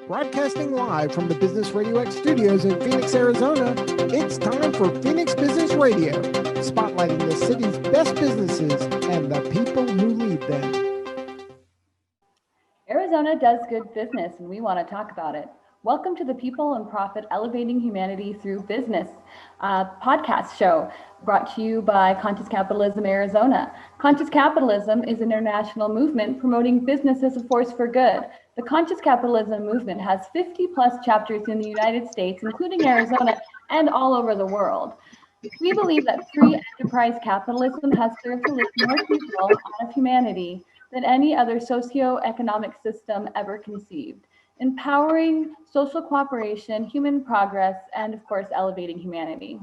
Broadcasting live from the Business Radio X studios in Phoenix, Arizona, it's time for Phoenix Business Radio, spotlighting the city's best businesses and the people who lead them. Arizona does good business, and we want to talk about it. Welcome to the People and Profit Elevating Humanity Through Business podcast show, brought to you by Conscious Capitalism Arizona. Conscious Capitalism is an international movement promoting business as a force for good. The Conscious Capitalism movement has 50 plus chapters in the United States, including Arizona, and all over the world. We believe that free enterprise capitalism has served to lift more people out of humanity than any other socio-economic system ever conceived, empowering social cooperation, human progress, and of course, elevating humanity.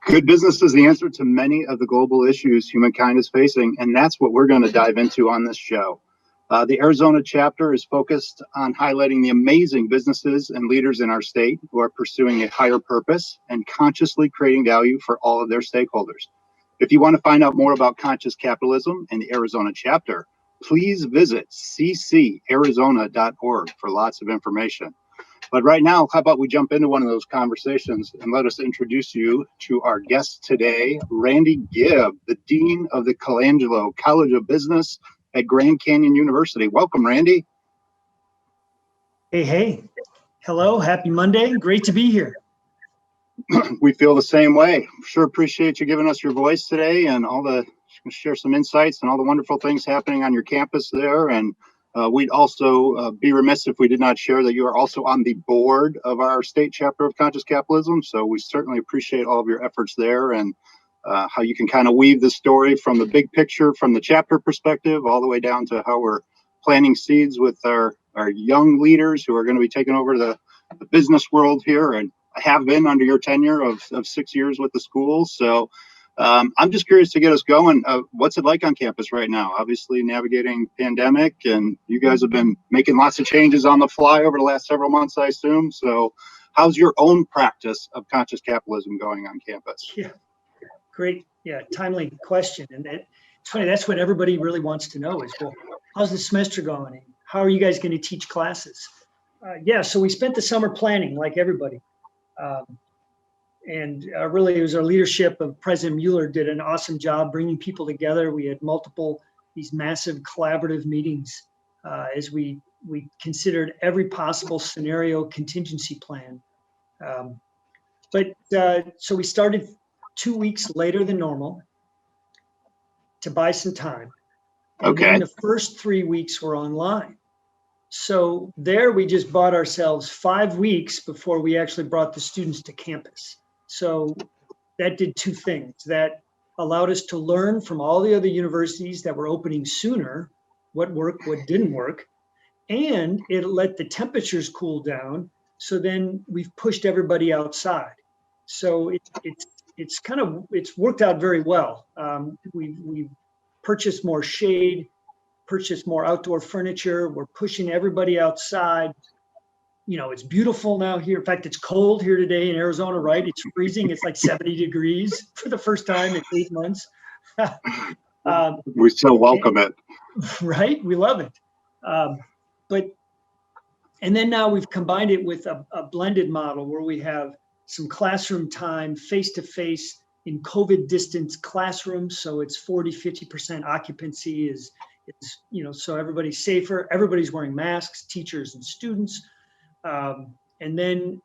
Good business is the answer to many of the global issues humankind is facing, and that's what we're going to dive into on this show. The Arizona chapter is focused on highlighting the amazing businesses and leaders in our state who are pursuing a higher purpose and consciously creating value for all of their stakeholders. If you want to find out more about Conscious Capitalism and the Arizona chapter, please visit ccarizona.org for lots of information. But right now, how about we jump into one of those conversations and let us introduce you to our guest today, Randy Gibb, the Dean of the Colangelo College of Business at Grand Canyon University. Welcome, Randy. Hey. Hello, happy Monday. Great to be here. We feel the same way. Sure appreciate you giving us your voice today and share some insights and all the wonderful things happening on your campus there. And we'd also be remiss if we did not share that you are also on the board of our state chapter of Conscious Capitalism. So we certainly appreciate all of your efforts there and how you can kind of weave the story from the big picture, from the chapter perspective, all the way down to how we're planting seeds with our young leaders who are going to be taking over the business world here and have been under your tenure of 6 years with the school. So I'm just curious to get us going. What's it like on campus right now? Obviously navigating pandemic, and you guys have been making lots of changes on the fly over the last several months, I assume. So how's your own practice of conscious capitalism going on campus? Yeah, great. Yeah, timely question. And it's funny, that's what everybody really wants to know is, well, how's the semester going? How are you guys going to teach classes? So we spent the summer planning like everybody. And really, it was our leadership of President Mueller did an awesome job bringing people together. We had these massive collaborative meetings as we considered every possible scenario contingency plan. So we started 2 weeks later than normal to buy some time. Okay. And then the first 3 weeks were online. So there we just bought ourselves 5 weeks before we actually brought the students to campus. So that did two things. That allowed us to learn from all the other universities that were opening sooner, what worked, what didn't work, and it let the temperatures cool down. So then we've pushed everybody outside. So it's worked out very well. We've purchased more shade, purchased more outdoor furniture. We're pushing everybody outside. You know, it's beautiful now here. In fact, it's cold here today in Arizona, right? It's freezing. It's like 70 degrees for the first time in 8 months. We still welcome it. Right? We love it. And then now we've combined it with a blended model where we have some classroom time face-to-face in COVID distance classrooms. So it's 40-50% occupancy so everybody's safer. Everybody's wearing masks, teachers and students. And then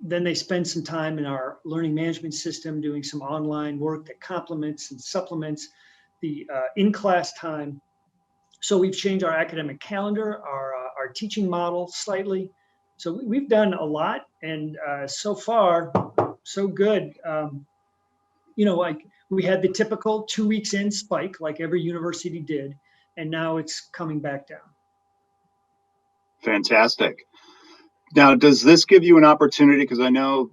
they spend some time in our learning management system doing some online work that complements and supplements the in-class time. So we've changed our academic calendar, our teaching model slightly. So we've done a lot, and so far, so good. We had the typical 2 weeks in spike, like every university did, and now it's coming back down. Fantastic. Now, does this give you an opportunity? Because I know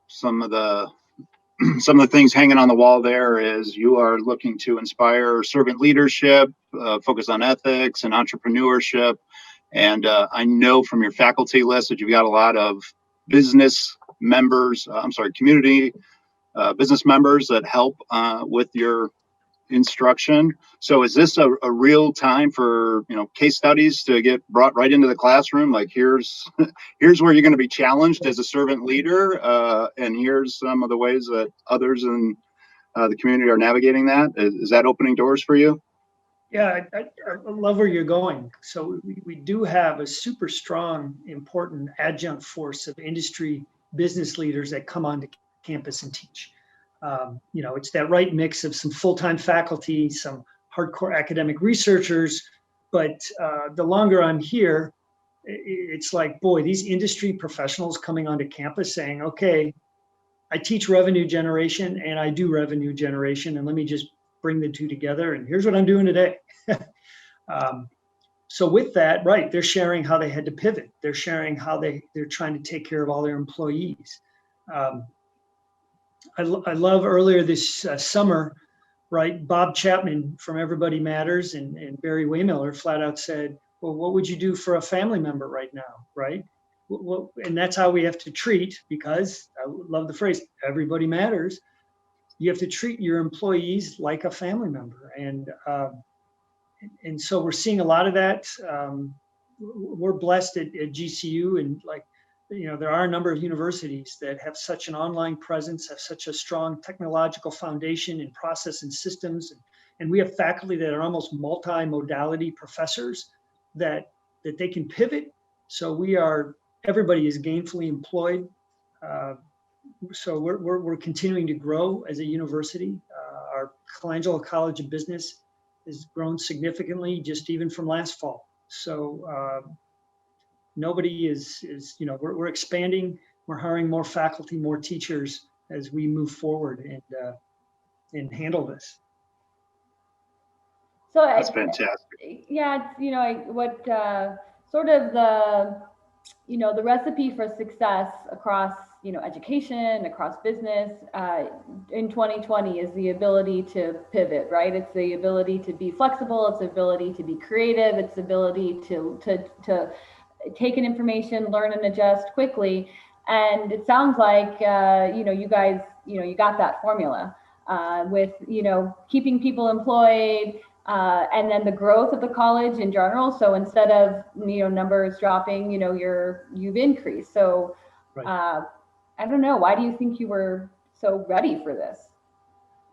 some of the things hanging on the wall there is you are looking to inspire servant leadership, focus on ethics and entrepreneurship. And I know from your faculty list that you've got a lot of community business members that help with your instruction. So is this a real time for, case studies to get brought right into the classroom? Like here's where you're going to be challenged as a servant leader, and here's some of the ways that others in the community are navigating that. Is that opening doors for you? Yeah, I love where you're going. So we do have a super strong, important adjunct force of industry business leaders that come onto campus and teach. It's that right mix of some full-time faculty, some hardcore academic researchers, but the longer I'm here, it's like, boy, these industry professionals coming onto campus saying, okay, I teach revenue generation and I do revenue generation, and let me just bring the two together, and here's what I'm doing today. So with that, right, they're sharing how they had to pivot. They're sharing how they're trying to take care of all their employees. I love earlier this summer, right, Bob Chapman from Everybody Matters and Barry Waymiller flat out said, well, what would you do for a family member right now, right? And that's how we have to treat, because I love the phrase, everybody matters. You have to treat your employees like a family member. And so we're seeing a lot of that. We're blessed at GCU, and there are a number of universities that have such an online presence, have such a strong technological foundation in process and systems. And we have faculty that are almost multi-modality professors that they can pivot. So everybody is gainfully employed. So we're continuing to grow as a university. Our Colangelo College of Business has grown significantly just even from last fall. So nobody is we're expanding. We're hiring more faculty, more teachers as we move forward and handle this. So that's fantastic. Yeah, it's, what sort of the recipe for success across education, across business in 2020 is the ability to pivot, right? It's the ability to be flexible. It's the ability to be creative. It's the ability to take an information, learn and adjust quickly. And it sounds like you guys you got that formula with keeping people employed. And then the growth of the college in general. So instead of numbers dropping, you've increased. So right. I don't know. Why do you think you were so ready for this?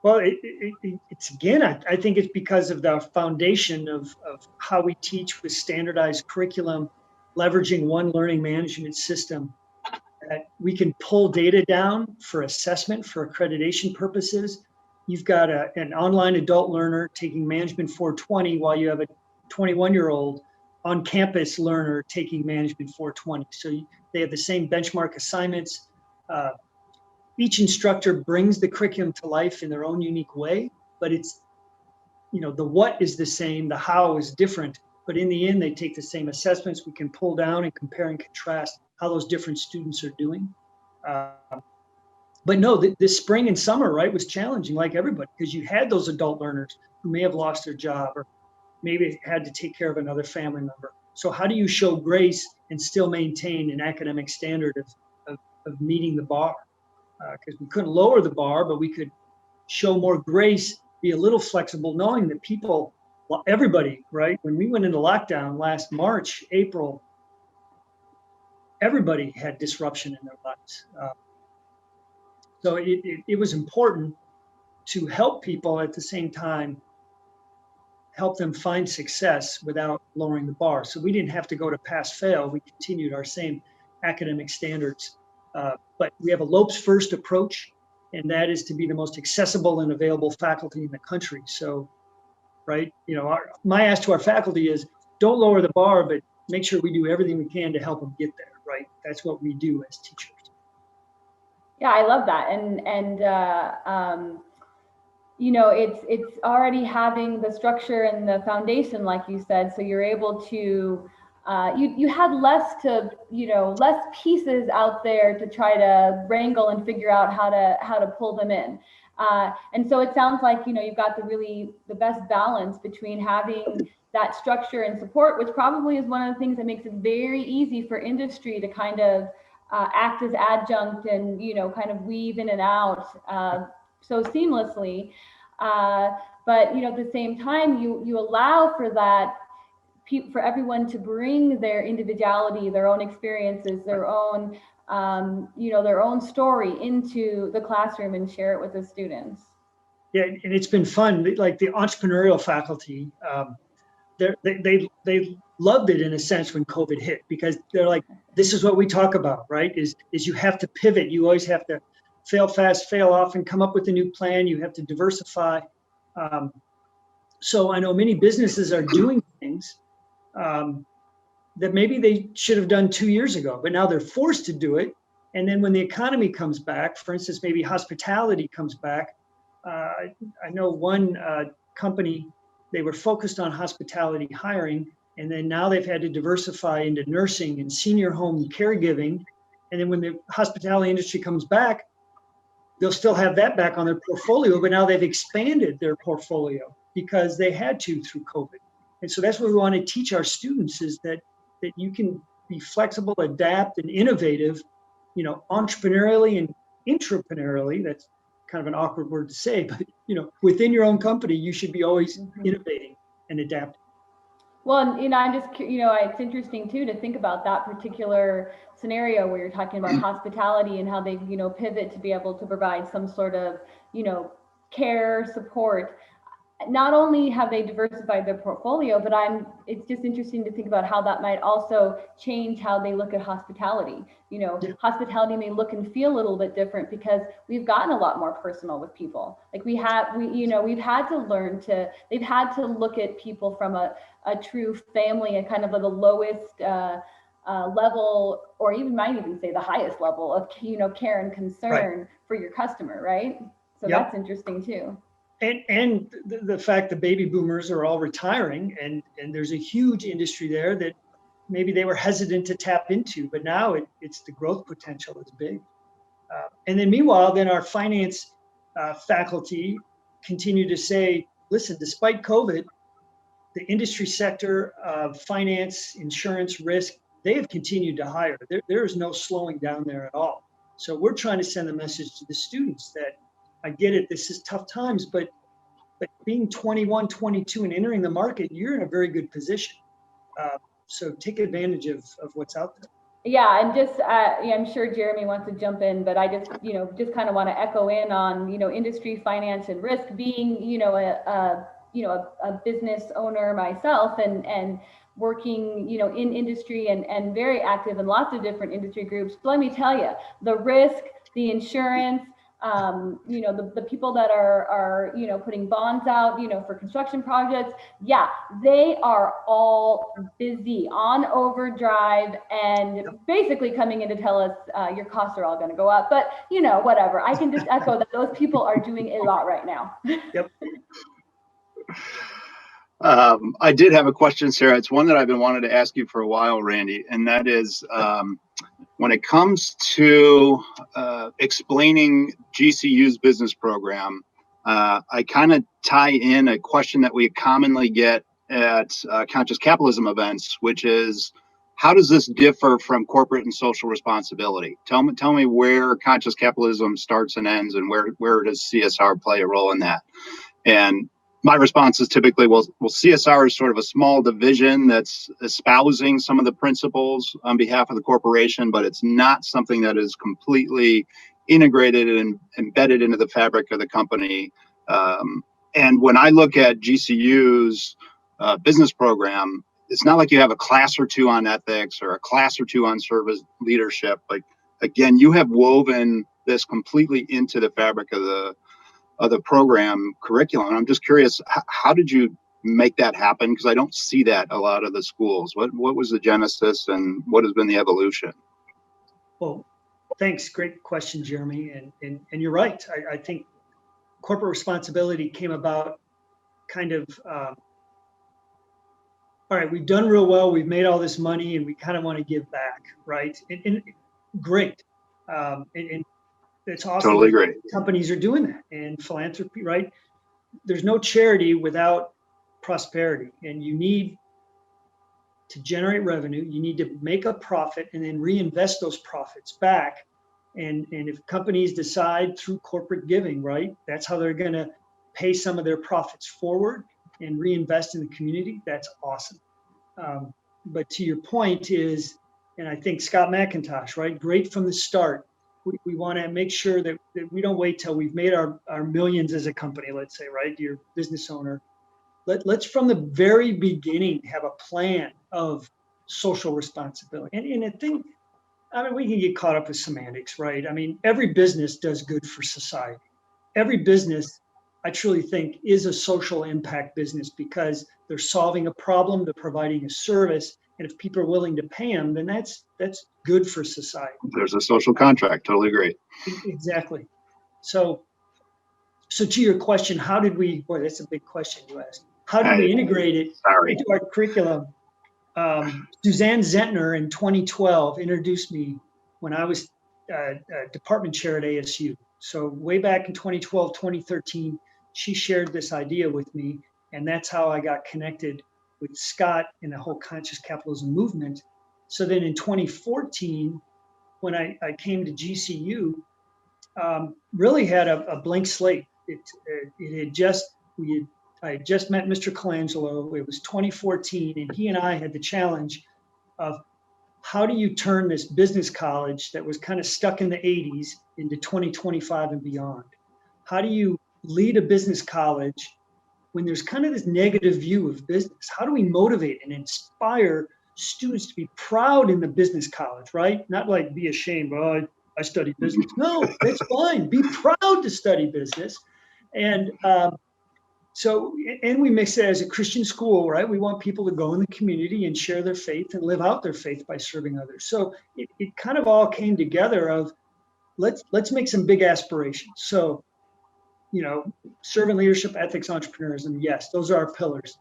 Well, it's again, I think it's because of the foundation of how we teach with standardized curriculum, leveraging one learning management system, that we can pull data down for assessment, for accreditation purposes. You've got an online adult learner taking Management 420 while you have a 21-year-old on-campus learner taking Management 420. So they have the same benchmark assignments. Each instructor brings the curriculum to life in their own unique way, but it's, the what is the same, the how is different, but in the end, they take the same assessments. We can pull down and compare and contrast how those different students are doing. But no, this spring and summer, right, was challenging like everybody, because you had those adult learners who may have lost their job or maybe had to take care of another family member. So how do you show grace and still maintain an academic standard of meeting the bar? Because we couldn't lower the bar, but we could show more grace, be a little flexible, knowing that people, well, everybody, right, when we went into lockdown last March, April, everybody had disruption in their lives. So it was important to help people at the same time, help them find success without lowering the bar. So we didn't have to go to pass fail. We continued our same academic standards. But we have a LOPES first approach, and that is to be the most accessible and available faculty in the country. So, right, my ask to our faculty is, don't lower the bar, but make sure we do everything we can to help them get there, right? That's what we do as teachers. Yeah, I love that. It's already having the structure and the foundation, like you said, so you're able to, you had less pieces out there to try to wrangle and figure out how to pull them in. And so it sounds like, you've got the best balance between having that structure and support, which probably is one of the things that makes it very easy for industry to kind of act as adjunct and, kind of weave in and out so seamlessly. But at the same time, you allow for that, for everyone to bring their individuality, their own experiences, their own their own story into the classroom and share it with the students. Yeah, and it's been fun. Like the entrepreneurial faculty, they loved it in a sense when COVID hit, because they're like, this is what we talk about, right? Is you have to pivot. You always have to fail fast, fail often, come up with a new plan. You have to diversify. So I know many businesses are doing things that maybe they should have done 2 years ago, but now they're forced to do it. And then when the economy comes back, for instance, maybe hospitality comes back. I know one company, they were focused on hospitality hiring, and then now they've had to diversify into nursing and senior home caregiving. And then when the hospitality industry comes back, they'll still have that back on their portfolio, but now they've expanded their portfolio because they had to through COVID. And so that's what we want to teach our students, is that you can be flexible, adapt, and innovative, entrepreneurially and intrapreneurially. That's kind of an awkward word to say, but within your own company, you should be always innovating and adapting. Well, and I'm just, it's interesting too to think about that particular scenario where you're talking about hospitality and how they, pivot to be able to provide some sort of, care, support. Not only have they diversified their portfolio, but it's just interesting to think about how that might also change how they look at hospitality. Hospitality may look and feel a little bit different because we've gotten a lot more personal with people. Like we've had to they've had to look at people from a true family and kind of the lowest level, or even might even say the highest level of, care and concern for your customer. Right. So that's interesting too. And the fact that baby boomers are all retiring, and there's a huge industry there that maybe they were hesitant to tap into, but now it's the growth potential is big. And then meanwhile, then our finance faculty continue to say, listen, despite COVID, the industry sector of finance, insurance, risk, they have continued to hire. There is no slowing down there at all. So we're trying to send a message to the students that, I get it, this is tough times, but being 21, 22 and entering the market, you're in a very good position. So take advantage of what's out there. Yeah, and just I'm sure Jeremy wants to jump in, but I just just kind of want to echo in on industry, finance, and risk. Being a business owner myself and working in industry and very active in lots of different industry groups. Let me tell you, the risk, the insurance, the people that are putting bonds out, for construction projects. Yeah, they are all busy on overdrive and basically coming in to tell us your costs are all going to go up. But, whatever. I can just echo that those people are doing a lot right now. Yep. I did have a question, Sarah. It's one that I've been wanting to ask you for a while, Randy, and that is, when it comes to explaining GCU's business program, I kind of tie in a question that we commonly get at Conscious Capitalism events, which is, how does this differ from corporate and social responsibility? Tell me where Conscious Capitalism starts and ends, and where does CSR play a role in that? And my response is typically, well, CSR is sort of a small division that's espousing some of the principles on behalf of the corporation, but it's not something that is completely integrated and embedded into the fabric of the company. And when I look at GCU's business program, it's not like you have a class or two on ethics or a class or two on service leadership. Like, again, you have woven this completely into the fabric of the program curriculum. And I'm just curious, how did you make that happen? Because I don't see that a lot of the schools. What was the genesis, and what has been the evolution? Well, thanks. Great question, Jeremy. And you're right. I think corporate responsibility came about kind of, all right, we've done real well. We've made all this money and we kind of want to give back, right? And great. And it's awesome. Totally great. Companies are doing that, and philanthropy, right? There's no charity without prosperity, and you need to generate revenue. You need to make a profit and then reinvest those profits back. And if companies decide through corporate giving, right, that's how they're going to pay some of their profits forward and reinvest in the community, that's awesome. But to your point is, and I think Scott McIntosh, right? Great from the start. We want to make sure that we don't wait till we've made our millions as a company, let's say, right? You're a business owner. Let's from the very beginning have a plan of social responsibility. And I think, we can get caught up with semantics, right? Every business does good for society. Every business, I truly think, is a social impact business because they're solving a problem, they're providing a service, and if people are willing to pay them, then that's good for society. There's a social contract. Totally agree. Exactly. So to your question, how did we? Boy, that's a big question you asked. How did we integrate it into our curriculum? Suzanne Zentner in 2012 introduced me when I was department chair at ASU. So way back in 2012, 2013, she shared this idea with me, and that's how I got connected with Scott and the whole conscious capitalism movement. So then in 2014, when I came to GCU, really had a blank slate. I had just met Mr. Colangelo. It was 2014, and he and I had the challenge of how do you turn this business college that was kind of stuck in the 80s into 2025 and beyond? How do you lead a business college when there's kind of this negative view of business? How do we motivate and inspire students to be proud in the business college, right? Not like be ashamed, oh, I study business. No, that's fine. Be proud to study business. And we mix it as a Christian school, right? We want people to go in the community and share their faith and live out their faith by serving others. So it kind of all came together of let's make some big aspirations. So, servant leadership, ethics, entrepreneurism, yes, those are our pillars.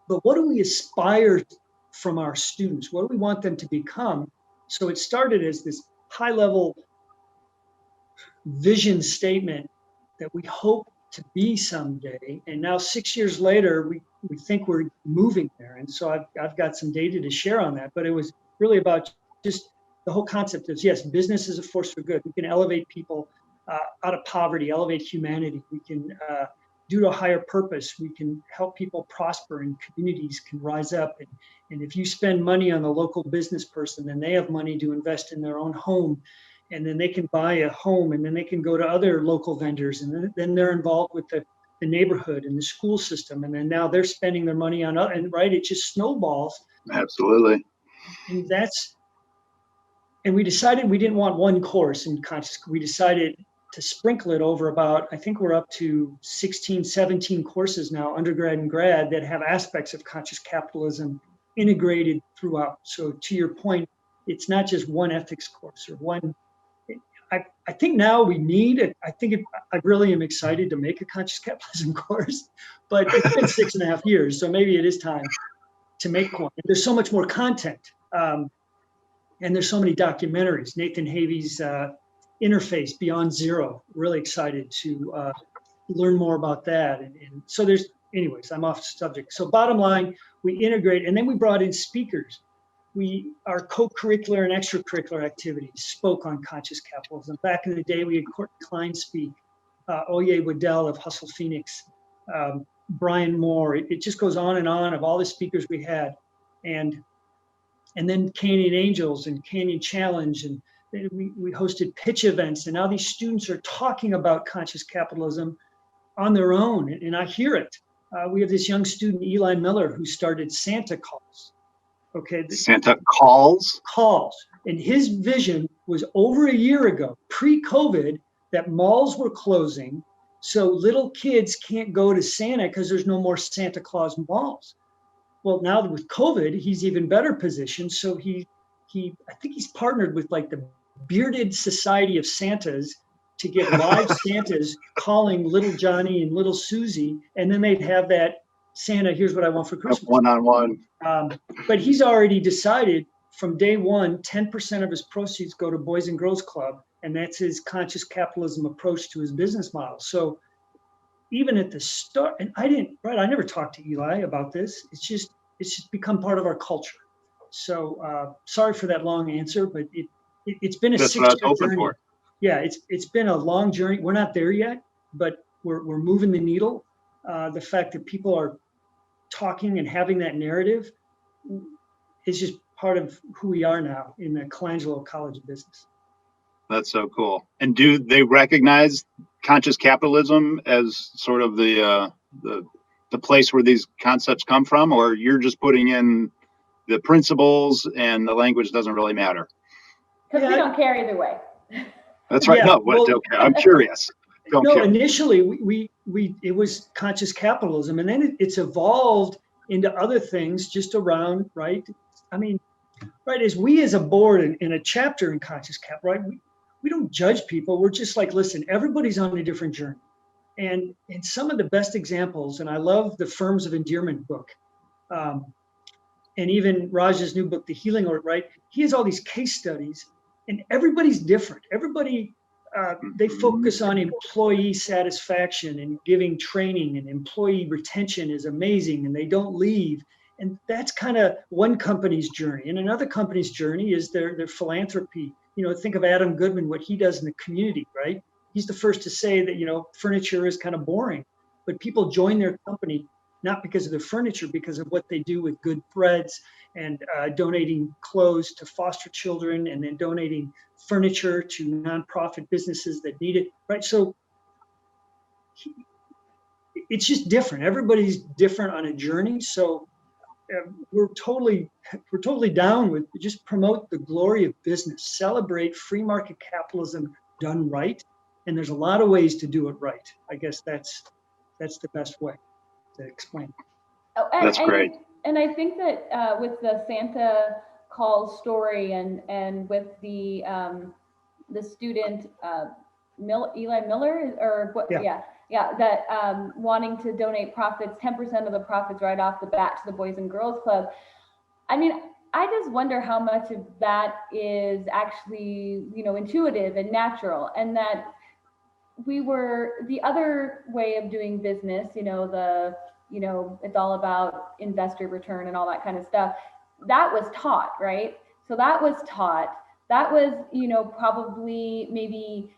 But what do we aspire from our students? What do we want them to become? So it started as this high-level vision statement that we hope to be someday. And now 6 years later, we think we're moving there. And so I've got some data to share on that, but it was really about just the whole concept is, yes, business is a force for good. We can elevate people out of poverty, elevate humanity. We can do to a higher purpose. We can help people prosper and communities can rise up. And if you spend money on a local business person, then they have money to invest in their own home. And then they can buy a home, and then they can go to other local vendors, and then they're involved with the neighborhood and the school system, and then now they're spending their money on, and right, it just snowballs. Absolutely. And we decided we didn't want one course in conscious. We decided to sprinkle it over about, I think we're up to 16, 17 courses now, undergrad and grad, that have aspects of conscious capitalism integrated throughout. So to your point, it's not just one ethics course or one. I think now we need it. I really am excited to make a conscious capitalism course, but it's been 6.5 years, so maybe it is time to make one. There's so much more content, and there's so many documentaries. Nathan Havey's Interface Beyond Zero. Really excited to learn more about that. And so anyways, I'm off subject. So bottom line, we integrate, and then we brought in speakers. Our co-curricular and extracurricular activities spoke on conscious capitalism. Back in the day, we had Courtney Klein speak, Oye Waddell of Hustle Phoenix, Brian Moore. It just goes on and on of all the speakers we had. And then Canyon Angels and Canyon Challenge. And we hosted pitch events. And now these students are talking about conscious capitalism on their own. And I hear it. We have this young student, Eli Miller, who started Santa Calls. Okay. Santa Calls? Calls. And his vision was over a year ago, pre-COVID, that malls were closing. So little kids can't go to Santa because there's no more Santa Claus malls. Well, now with COVID, he's even better positioned. So I think he's partnered with like the Bearded Society of Santas to get live Santas calling little Johnny and little Susie. And then they'd have that Santa, here's what I want for Christmas. One-on-one. But he's already decided from day one, 10% of his proceeds go to Boys and Girls Club. And that's his conscious capitalism approach to his business model. So even at the start, and I never talked to Eli about this. It's just become part of our culture. So sorry for that long answer, but it's been a 6-year journey. Yeah, it's been a long journey. We're not there yet, but we're moving the needle. The fact that people are talking and having that narrative is just part of who we are now in the Colangelo College of Business. That's so cool. And do they recognize conscious capitalism as sort of the place where these concepts come from, or you're just putting in the principles and the language doesn't really matter? Because we don't care either way. That's right. Yeah, No, well, okay. I'm curious. No, care. initially it was conscious capitalism, and then it's evolved into other things just around, right? I mean, right, as a board and a chapter in Conscious Cap, right? We don't judge people. We're just like, listen, everybody's on a different journey. And some of the best examples, and I love the Firms of Endearment book, and even Raj's new book, The Healing Art, right? He has all these case studies, and everybody's different. Everybody, they focus on employee satisfaction and giving training, and employee retention is amazing, and they don't leave. And that's kind of one company's journey. And another company's journey is their philanthropy. Think of Adam Goodman, what he does in the community, right? He's the first to say that, furniture is kind of boring, but people join their company not because of the furniture, because of what they do with good threads and donating clothes to foster children, and then donating furniture to nonprofit businesses that need it, right? So it's just different. Everybody's different on a journey. So we're totally down with just promote the glory of business, celebrate free market capitalism done right. And there's a lot of ways to do it right. I guess that's the best way to explain. Oh, that's great. And I think that with the Santa Claus story and with the student Eli Miller or what? Yeah, that wanting to donate profits, 10% of the profits right off the bat to the Boys and Girls Club. I mean, I just wonder how much of that is actually, intuitive and natural, and that the other way of doing business, it's all about investor return and all that kind of stuff. That was taught, right? So that was taught. That was, probably maybe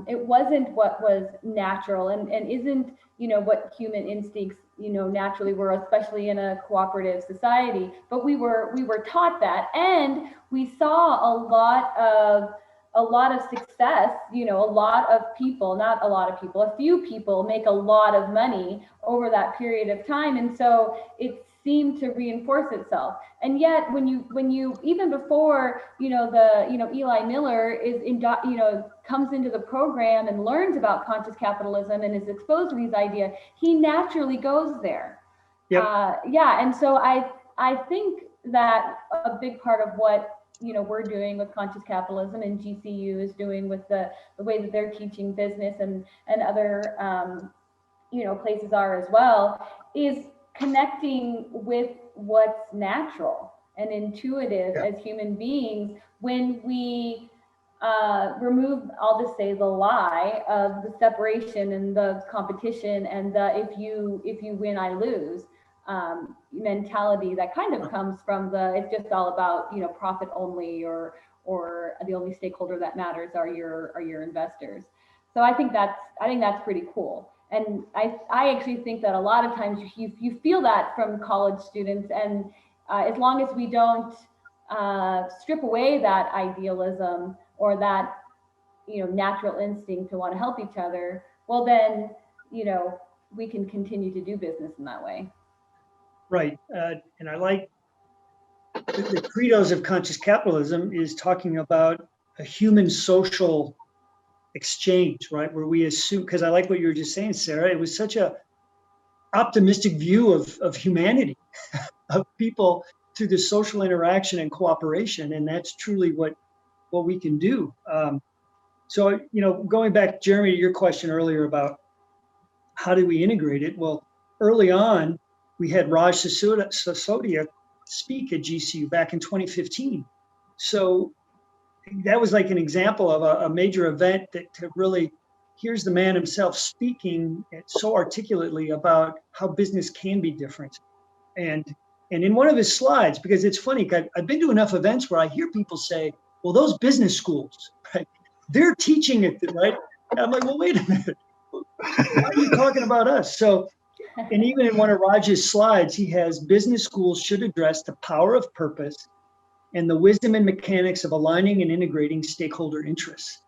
it wasn't what was natural and isn't, what human instincts, naturally were, especially in a cooperative society. But we were taught that, and we saw a lot of success, a few people make a lot of money over that period of time. And so it seemed to reinforce itself. And yet when you even before, Eli Miller comes into the program and learns about conscious capitalism and is exposed to these ideas, he naturally goes there. Yep. And so I think that a big part of what we're doing with conscious capitalism and GCU is doing with the way that they're teaching business and other places are as well, is connecting with what's natural and intuitive as human beings when we remove, I'll just say, the lie of the separation and the competition and the if you win, I lose mentality that kind of comes from it's just all about profit only, or the only stakeholder that matters are your investors. So I think that's pretty cool. And I actually think that a lot of times you feel that from college students, and as long as we don't strip away that idealism or that natural instinct to want to help each other, well then we can continue to do business in that way. Right. And I like the credos of conscious capitalism is talking about a human social exchange, right? Where we assume, because I like what you were just saying, Sarah, it was such a optimistic view of humanity, of people through the social interaction and cooperation. And that's truly what we can do. So, going back, Jeremy, to your question earlier about how do we integrate it? Well, early on, we had Raj Sisodia speak at GCU back in 2015. So that was like an example of a major event that to really, here's the man himself speaking so articulately about how business can be different. And in one of his slides, because it's funny, I've been to enough events where I hear people say, well, those business schools, right, they're teaching it, right? And I'm like, well, wait a minute. Why are you talking about us? So, and even in one of Raj's slides, he has business schools should address the power of purpose and the wisdom and mechanics of aligning and integrating stakeholder interests.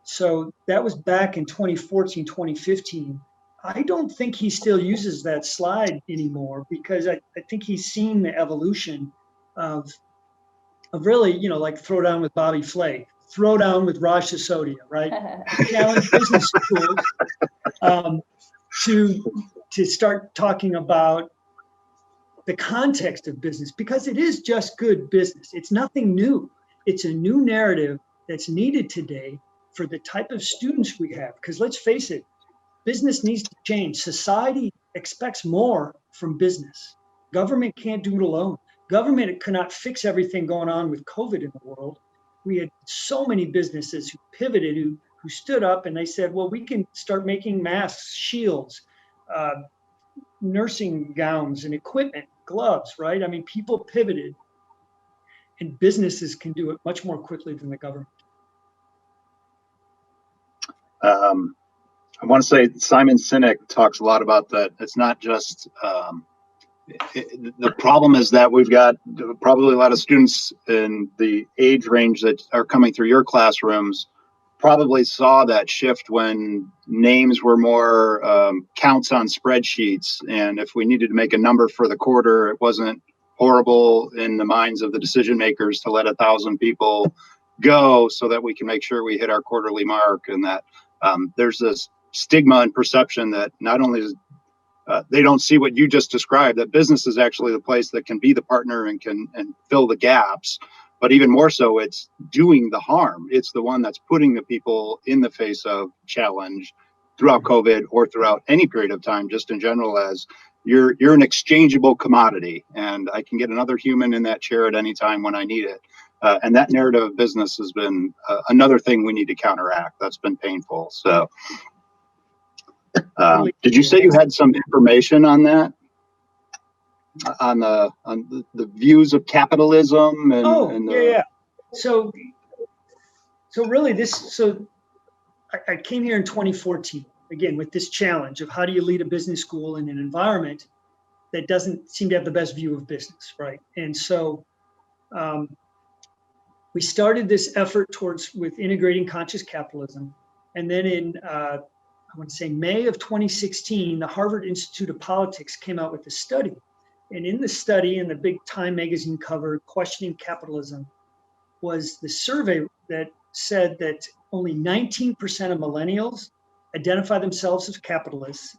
So that was back in 2014, 2015. I don't think he still uses that slide anymore because I think he's seen the evolution of really, you know, like throw down with Bobby Flay, throw down with Raj Sisodia, right? Challenge business schools to start talking about the context of business, because it is just good business. It's nothing new. It's a new narrative that's needed today for the type of students we have. Because let's face it, business needs to change. Society expects more from business. Government can't do it alone. Government cannot fix everything going on with COVID in the world. We had so many businesses who pivoted, who stood up and they said, well, we can start making masks, shields, nursing gowns and equipment, gloves, right? I mean, people pivoted and businesses can do it much more quickly than the government. I want to say Simon Sinek talks a lot about that. It's not just the problem is that we've got probably a lot of students in the age range that are coming through your classrooms probably saw that shift when names were more counts on spreadsheets. And if we needed to make a number for the quarter, it wasn't horrible in the minds of the decision makers to let 1,000 people go so that we can make sure we hit our quarterly mark. And that there's this stigma and perception that not only is they don't see what you just described, that business is actually the place that can be the partner and can fill the gaps. But even more so, it's doing the harm. It's the one that's putting the people in the face of challenge throughout COVID or throughout any period of time, just in general, as you're an exchangeable commodity. And I can get another human in that chair at any time when I need it. And that narrative of business has been another thing we need to counteract. That's been painful. So did you say you had some information on that? On the views of capitalism and yeah. So really I came here in 2014 again with this challenge of how do you lead a business school in an environment that doesn't seem to have the best view of business, right? And so we started this effort with integrating conscious capitalism, and then in I want to say May of 2016, the Harvard Institute of Politics came out with a study. And in the study, in the big Time magazine cover, Questioning Capitalism, was the survey that said that only 19% of millennials identify themselves as capitalists,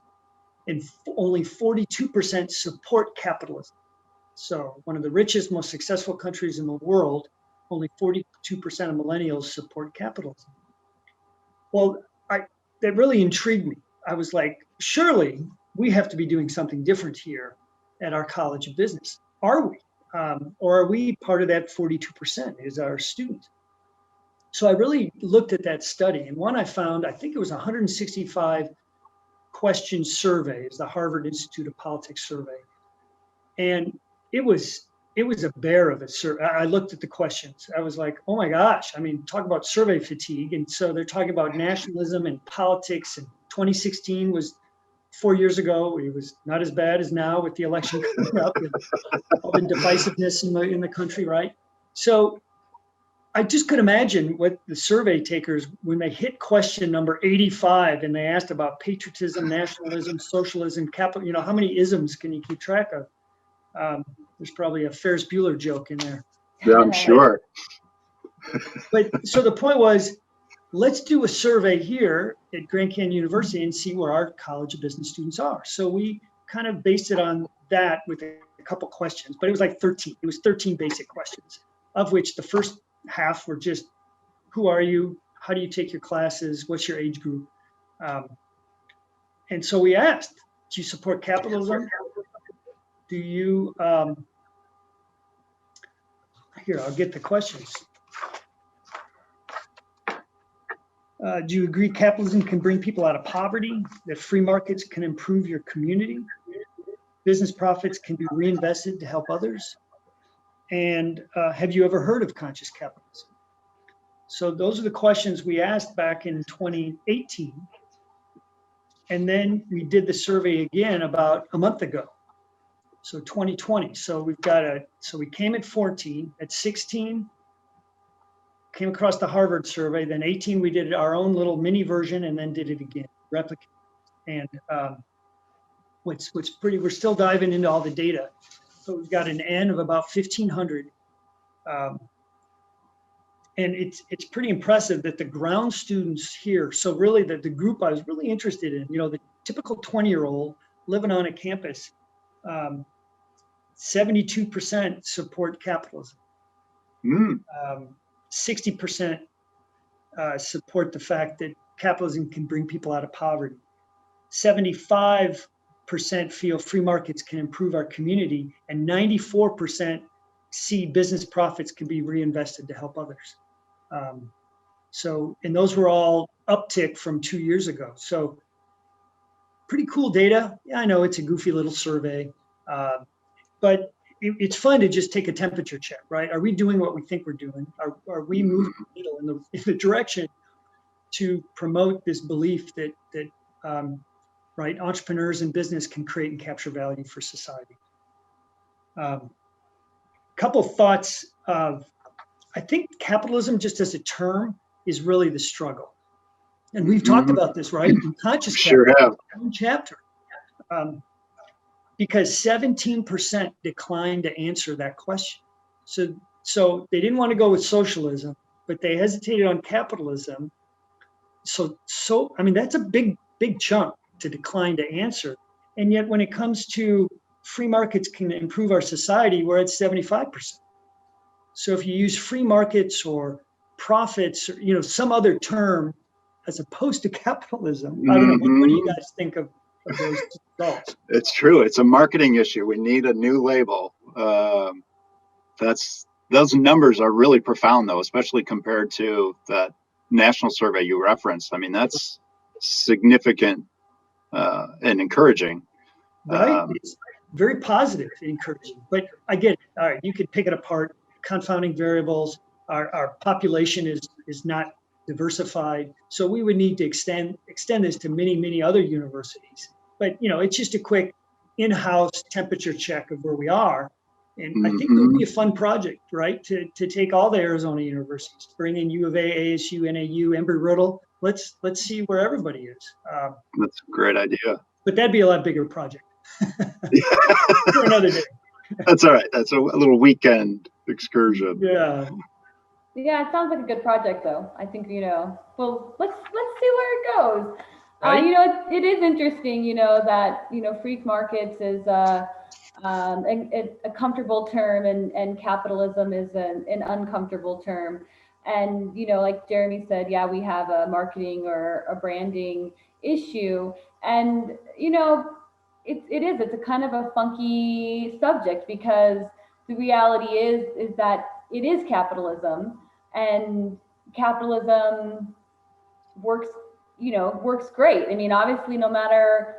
and only 42% support capitalism. So one of the richest, most successful countries in the world, only 42% of millennials support capitalism. Well, that really intrigued me. I was like, surely we have to be doing something different here at our College of Business. Are we? Or are we part of that 42% is our students? So I really looked at that study, and one I found, I think it was 165 question survey, is the Harvard Institute of Politics survey. And it was a bear of a survey. I looked at the questions. I was like, oh my gosh, I mean, talk about survey fatigue. And so they're talking about nationalism and politics, and 2016 was 4 years ago. It was not as bad as now with the election coming up and all the divisiveness in the country, right? So I just could imagine what the survey takers, when they hit question number 85 and they asked about patriotism, nationalism, socialism, capital, you know, how many isms can you keep track of? There's probably a Ferris Bueller joke in there. Yeah, I'm sure. But so the point was, let's do a survey here at Grand Canyon University and see where our College of Business students are. So we kind of based it on that with a couple questions, but it was like 13. It was 13 basic questions, of which the first half were just, who are you? How do you take your classes? What's your age group? And so we asked, do you support capitalism? Do you, here, I'll get the questions. Do you agree capitalism can bring people out of poverty, that free markets can improve your community, business profits can be reinvested to help others, and have you ever heard of conscious capitalism? So those are the questions we asked back in 2018. And then we did the survey again about a month ago. So 2020. So we came at 14, at 16, came across the Harvard survey, then 18, we did our own little mini version and then did it again, replicate. And what's pretty, we're still diving into all the data. So we've got an N of about 1,500. And it's pretty impressive that the ground students here, so really the group I was really interested in, the typical 20-year-old living on a campus, 72% support capitalism. 60% support the fact that capitalism can bring people out of poverty. 75% feel free markets can improve our community, and 94% see business profits can be reinvested to help others. And those were all uptick from 2 years ago. So pretty cool data. Yeah, I know it's a goofy little survey, but it's fun to just take a temperature check, right? Are we doing what we think we're doing? Are we moving the needle in the direction to promote this belief that right, entrepreneurs and business can create and capture value for society? Couple thoughts of, I think capitalism just as a term is really the struggle. And we've talked about this, right? In Conscious Capitalism, chapter. Because 17% declined to answer that question. So they didn't want to go with socialism, but they hesitated on capitalism. So I mean, that's a big chunk to decline to answer. And yet when it comes to free markets can improve our society, we're at 75%. So if you use free markets or profits or some other term as opposed to capitalism, I don't know, what do you guys think of those results? It's true. It's a marketing issue. We need a new label. Those numbers are really profound, though, especially compared to that national survey you referenced. I mean, that's significant and encouraging. Right. It's very positive, encouraging. But I get it. All right, you could pick it apart. Confounding variables. Our population is not diversified, so we would need to extend this to many other universities. But it's just a quick in-house temperature check of where we are, and I think it would be a fun project, right? To take all the Arizona universities, bring in U of A, ASU, NAU, Embry-Riddle. Let's see where everybody is. That's a great idea. But that'd be a lot bigger project for another day. That's all right. That's a little weekend excursion. Yeah. Yeah, it sounds like a good project, though. I think well, let's see where it goes. Right? It is interesting, that free markets is a comfortable term, and capitalism is an uncomfortable term. And like Jeremy said, yeah, we have a marketing or a branding issue, and it's a kind of a funky subject, because the reality is that it is capitalism, and capitalism works great. I mean, obviously, no matter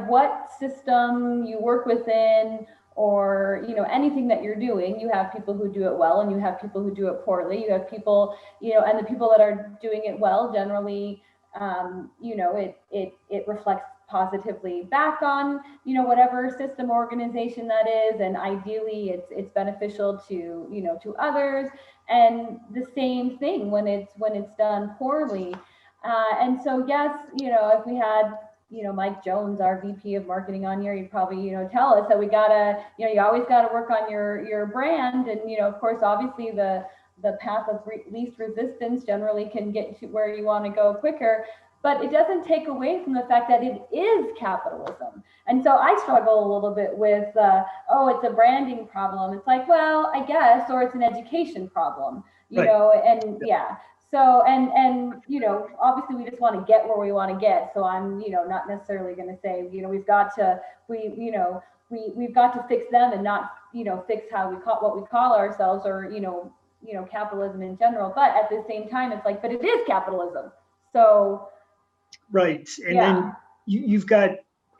what system you work within, or anything that you're doing, you have people who do it well, and you have people who do it poorly. You have people, and the people that are doing it well generally, it reflects positively back on whatever system organization that is, and ideally it's beneficial to others. And the same thing when it's done poorly. And so yes, if we had Mike Jones, our VP of marketing, on here, you'd probably tell us that we gotta you always gotta work on your brand, and of course, obviously the path of least resistance generally can get to where you want to go quicker. But it doesn't take away from the fact that it is capitalism. And so I struggle a little bit with, it's a branding problem. It's like, well, I guess, or it's an education problem, and yeah. So, and obviously we just want to get where we want to get. So I'm, not necessarily going to say, we've got to fix them and not, fix how we call what we call ourselves, or, capitalism in general. But at the same time, it's like, but it is capitalism. So. Right. And then you've got,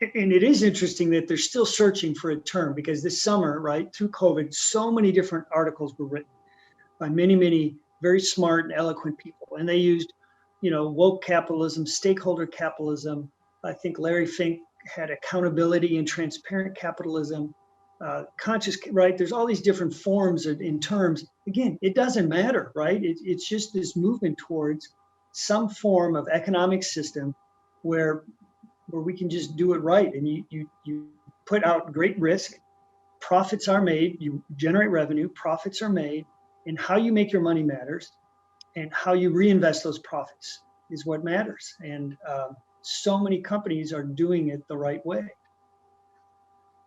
and it is interesting that they're still searching for a term, because this summer, right, through COVID, so many different articles were written by many very smart and eloquent people. And they used, woke capitalism, stakeholder capitalism, I think Larry Fink had accountability and transparent capitalism, conscious, right? There's all these different forms in terms. Again, it doesn't matter, right? It's just this movement towards some form of economic system where we can just do it right. And you put out great risk, profits are made, you generate revenue, profits are made, and how you make your money matters, and how you reinvest those profits is what matters. And so many companies are doing it the right way.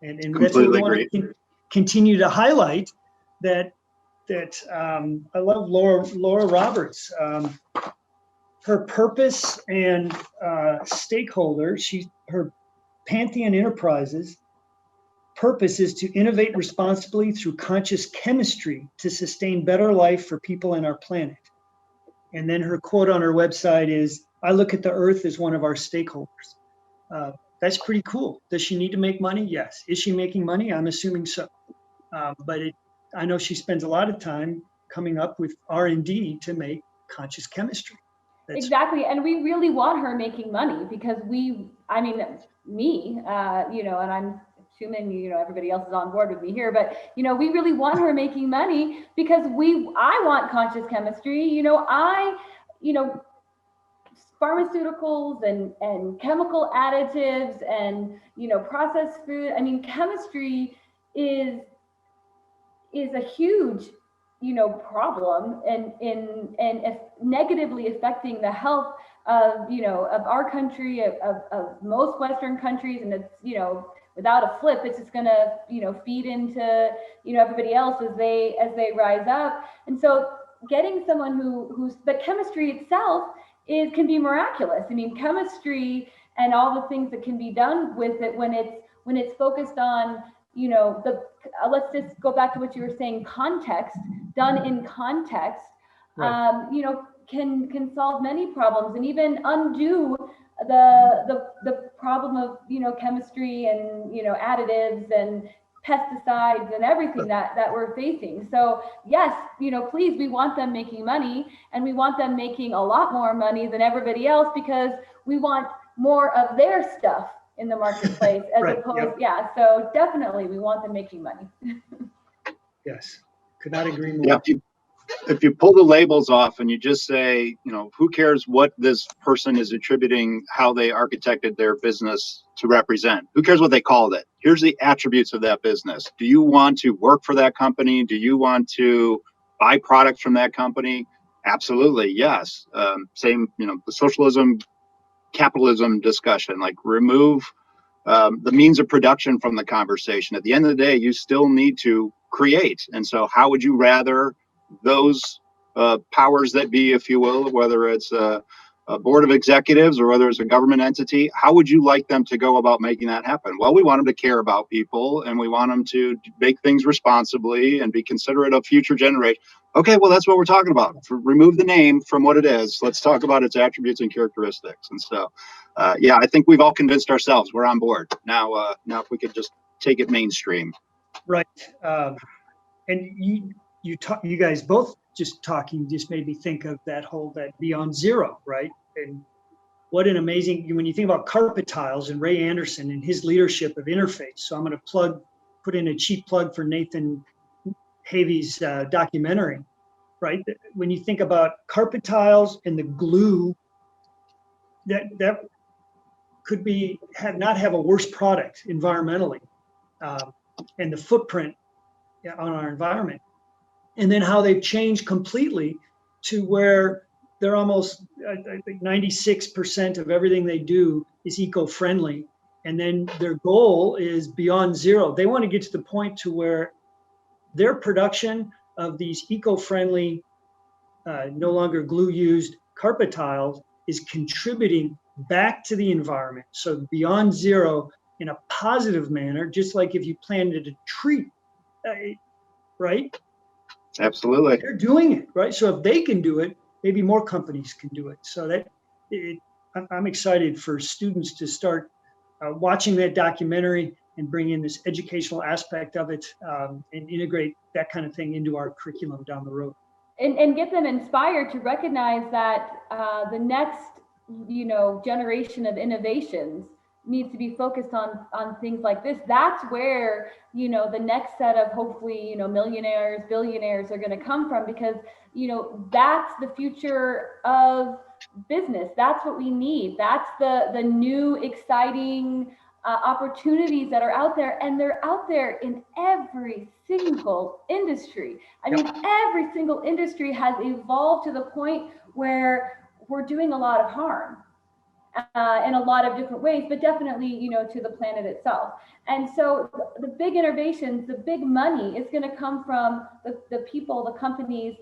And that's what we want to continue to highlight, that I love Laura Roberts. Her purpose and stakeholder, her Pantheon Enterprises purpose is to innovate responsibly through conscious chemistry to sustain better life for people and our planet. And then her quote on her website is, "I look at the earth as one of our stakeholders." That's pretty cool. Does she need to make money? Yes. Is she making money? I'm assuming so. But I know she spends a lot of time coming up with R&D to make conscious chemistry. Exactly. And we really want her making money because me, and I'm assuming, everybody else is on board with me here, but, we really want her making money because I want conscious chemistry. Pharmaceuticals and chemical additives and, processed food. Chemistry is a huge, problem and negatively affecting the health of, of our country, of most Western countries. And it's, without a flip, it's just gonna, feed into, everybody else as they rise up. And so getting someone but chemistry itself can be miraculous. Chemistry and all the things that can be done with it when it's focused on, let's just go back to what you were saying, context, done in context, right. Can solve many problems and even undo the problem of, chemistry and, additives and pesticides and everything that we're facing. So yes, please, we want them making money, and we want them making a lot more money than everybody else because we want more of their stuff in the marketplace as right. opposed, yep. So definitely we want them making money. Yes, could not agree more. Yeah, if you pull the labels off and you just say, who cares what this person is attributing how they architected their business to represent? Who cares what they called it? Here's the attributes of that business. Do you want to work for that company? Do you want to buy products from that company? Absolutely, yes. Same, the socialism, capitalism discussion, like remove the means of production from the conversation. At the end of the day, you still need to create. And so how would you rather those powers that be, if you will, whether it's a board of executives or whether it's a government entity, how would you like them to go about making that happen? Well, we want them to care about people, and we want them to make things responsibly and be considerate of future generations. Okay, well, that's what we're talking about. Remove the name from what it is. Let's talk about its attributes and characteristics. And so, I think we've all convinced ourselves we're on board. Now if we could just take it mainstream. Right. And you guys both just made me think of that beyond zero, right? And what an amazing, when you think about carpet tiles and Ray Anderson and his leadership of interface. So I'm going to put in a cheap plug for Nathan Havey's documentary, right? When you think about carpet tiles and the glue, that could not have a worse product environmentally, and the footprint on our environment. And then how they've changed completely to where they're almost, I think 96% of everything they do is eco-friendly. And then their goal is beyond zero. They want to get to the point to where their production of these eco-friendly, no longer glue-used carpet tiles is contributing back to the environment. So beyond zero in a positive manner, just like if you planted a tree, right? Absolutely. They're doing it, right? So if they can do it, maybe more companies can do it. So I'm excited for students to start watching that documentary and bring in this educational aspect of it, and integrate that kind of thing into our curriculum down the road. And get them inspired to recognize that the next generation of innovations needs to be focused on things like this. That's where, the next set of hopefully, millionaires, billionaires are going to come from, because, that's the future of business. That's what we need. That's the new exciting opportunities that are out there, and they're out there in every single industry. I mean, every single industry has evolved to the point where we're doing a lot of harm in a lot of different ways, but definitely, to the planet itself. And so the big innovations, the big money is going to come from the people, the companies,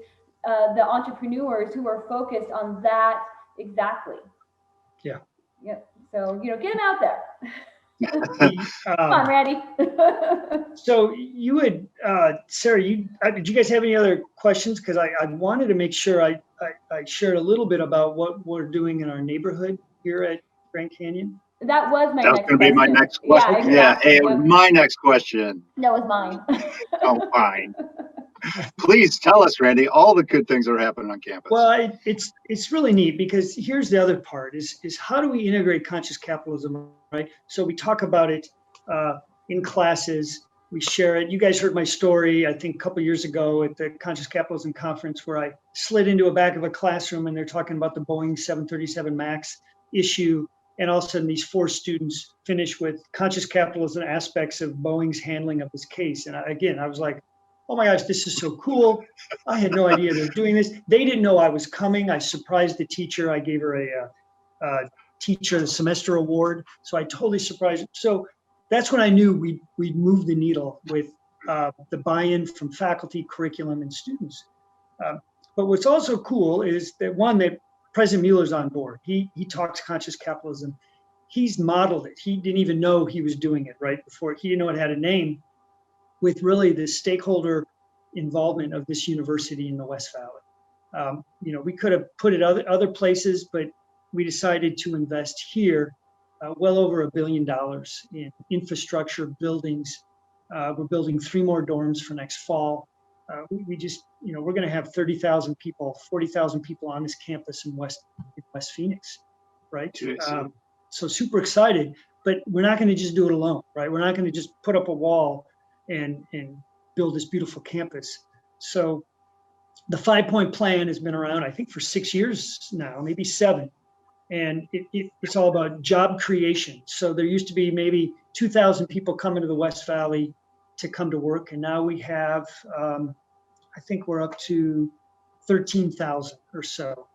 the entrepreneurs who are focused on that exactly. Yeah. Yep. So, get them out there. Come on, on, Randy. So you would, Sarah, did you guys have any other questions? Because I wanted to make sure I shared a little bit about what we're doing in our neighborhood here at Grand Canyon. That was my next question. That was going to be my next question. Yeah, exactly. It was my next question. That was mine. Oh, fine. Please tell us, Randy, all the good things that are happening on campus. Well, it's really neat, because here's the other part is how do we integrate conscious capitalism, right? So we talk about it in classes, we share it. You guys heard my story, I think a couple of years ago at the Conscious Capitalism conference, where I slid into a back of a classroom and they're talking about the Boeing 737 MAX issue. And all of a sudden these 4 students finish with conscious capitalism aspects of Boeing's handling of this case. And I was like, oh my gosh, this is so cool. I had no idea they were doing this. They didn't know I was coming. I surprised the teacher. I gave her a teacher semester award. So I totally surprised. So that's when I knew we'd moved the needle with the buy-in from faculty, curriculum, and students. But what's also cool is that President Mueller's on board. He talks conscious capitalism. He's modeled it. He didn't even know he was doing it right before. He didn't know it had a name, with really the stakeholder involvement of this university in the West Valley. We could have put it other places, but we decided to invest here well over $1 billion in infrastructure, buildings. We're building 3 more dorms for next fall. We just, we're going to have 30,000 people, 40,000 people on this campus in West Phoenix, right? So super excited, but we're not going to just do it alone, right? We're not going to just put up a wall and build this beautiful campus. So the 5-point plan has been around, I think, for 6 years now, maybe 7. And it's all about job creation. So there used to be maybe 2,000 people coming to the West Valley to come to work. And now we have, I think we're up to 13,000 or so.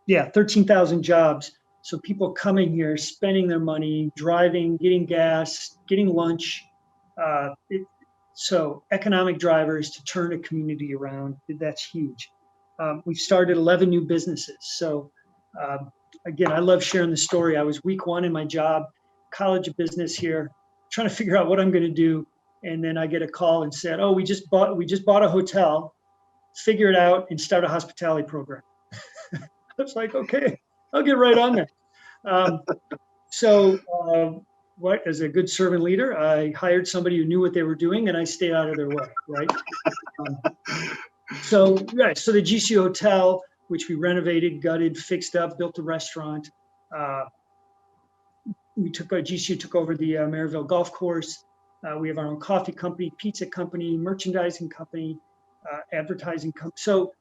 13,000 jobs. So people coming here, spending their money, driving, getting gas, getting lunch. So economic drivers to turn a community around, that's huge. We've started 11 new businesses. So again, I love sharing the story. I was week 1 in my job, College of Business here, trying to figure out what I'm going to do. And then I get a call and said, oh, we just bought a hotel, figure it out and start a hospitality program. I was like, okay, I'll get right on there. As a good servant leader, I hired somebody who knew what they were doing, and I stayed out of their way, right? So the GC Hotel, which we renovated, gutted, fixed up, built a restaurant. GCU took over the Maryville Golf Course. We have our own coffee company, pizza company, merchandising company, advertising company. So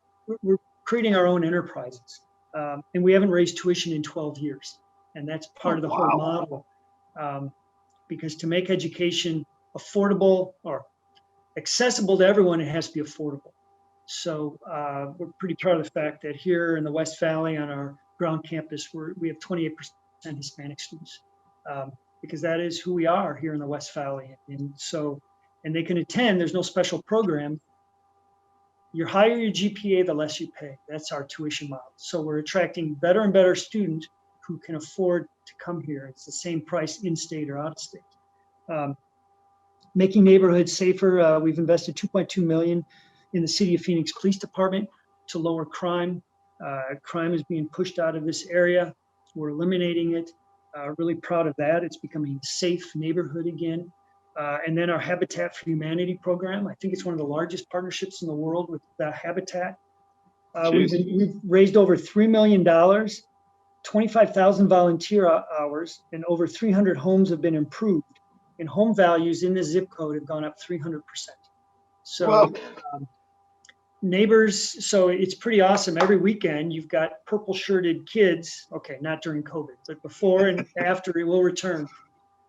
we're creating our own enterprises. And we haven't raised tuition in 12 years. And that's part of the whole model. Because to make education affordable or accessible to everyone, it has to be affordable. So we're pretty proud of the fact that here in the West Valley on our ground campus, we have 28% Hispanic students, because that is who we are here in the West Valley. And they can attend, there's no special program. The higher your GPA, the less you pay. That's our tuition model. So we're attracting better and better students who can afford to come here. It's the same price in-state or out-of-state. Making neighborhoods safer. We've invested $2.2 million in the City of Phoenix Police Department to lower crime. Crime is being pushed out of this area. We're eliminating it. Really proud of that. It's becoming a safe neighborhood again. And then our Habitat for Humanity program. I think it's one of the largest partnerships in the world with Habitat. We've raised over $3 million 25,000 volunteer hours, and over 300 homes have been improved. And home values in the zip code have gone up 300%. So Wow. neighbors, so it's pretty awesome. Every weekend you've got purple shirted kids. Okay, not during COVID, but before and after it will return.